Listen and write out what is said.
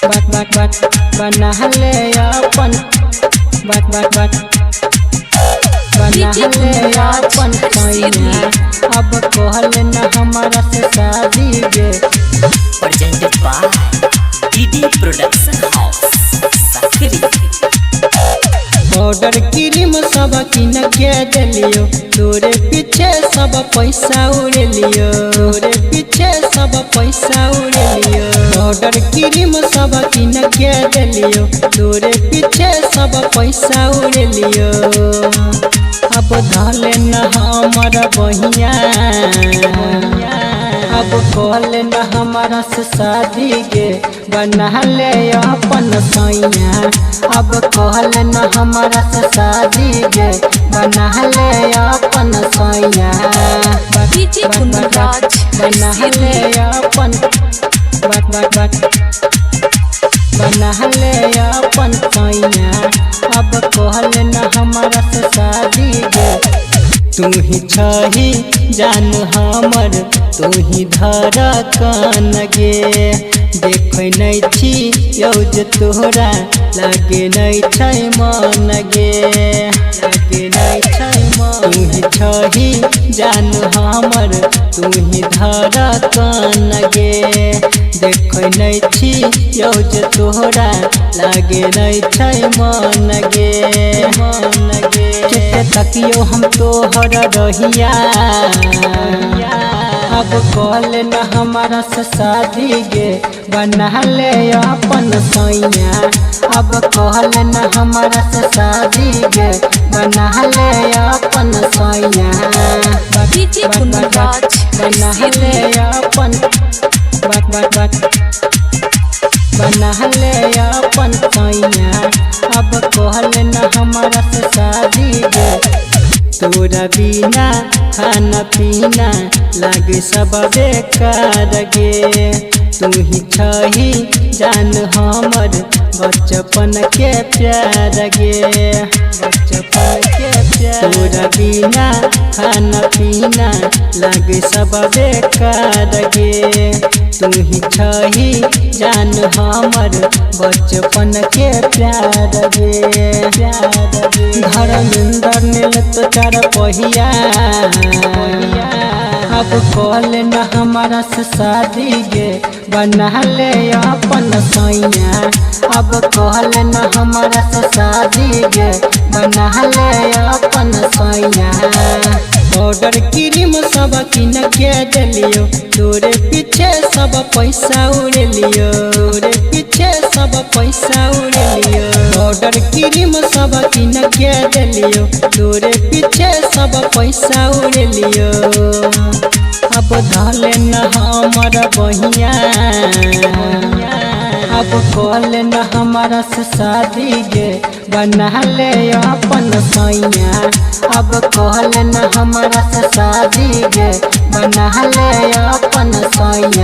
बना ले अपन बना ले अपन पैया अब कहल न हमारा से शादी गे। presented by DD Production House, Sakri। Order cream सब किन के दिलियो, तोरे पीछे सब पैसा उड़ लियो, तोरे पीछे सब पैसा उड़ लियो। ऑर्डर क्रीम सब किन के दिलियो, तोरे पीछे सब पैसा उड़ लियो। अब धले न हमर बहिया अब कहल न हमारा से शादी गे। बना ले अपन सैया अब कहल न हमारा से शादी गे। बना ले अपन सैया बना ले अपन बना ले अपन सैया अब कहल न हमारा से शादी गे। तू ही छही जान हमर तू ही धड़कन गे। देख नहीं छी यौज तोहरा लागे नहीं छै मन गे, लागे नहीं छै मन। तू ही छही जान हमर तू ही धड़कन गे। देख नहीं छी यौज तोहरा लागे नहीं छै मन गे, मन गे। केते तकियो हम तोहर रहिया अब कहल न हमारा से शादी गे। बना ले अपन सैया अब कहल न हमारा से शादी गे। बना ले अपन सैया बना ले अपन बना ले अपन सैया अब कहल न हमारा से शादी गे। तोरा बिना खाना पीना लागे सब बेकार गे। तू ही छही जान हमर बचपन के प्यार गे, बचपन के प्यार। तोरा बिना खाना पीना लागे सब बेकार गे। तू ही छही जान हमर बचपन के प्यार गे, प्यार गे। धर्मेंद्र नील तो चार पहिया अब कहल न हमारा से शादी गे। बना ले अपन सैया अब कहल न हमारा से शादी गे। बना ले अपन सैया ऑर्डर क्रीम सब किन के दिलियो, तोरे पीछे सब पैसा उड़ लियो, तोरे पीछे सब पैसा उड़ लियो। ऑर्डर क्रीम सब किन के दिलियो, तोरे पीछे सब पैसा उड़ लियो। अब धले न हमर बहिया अब कहल न हमारा से शादी गे। बना ले अपन सैया अब कहल न हमारा से शादी गे। बना ले अपन सैया।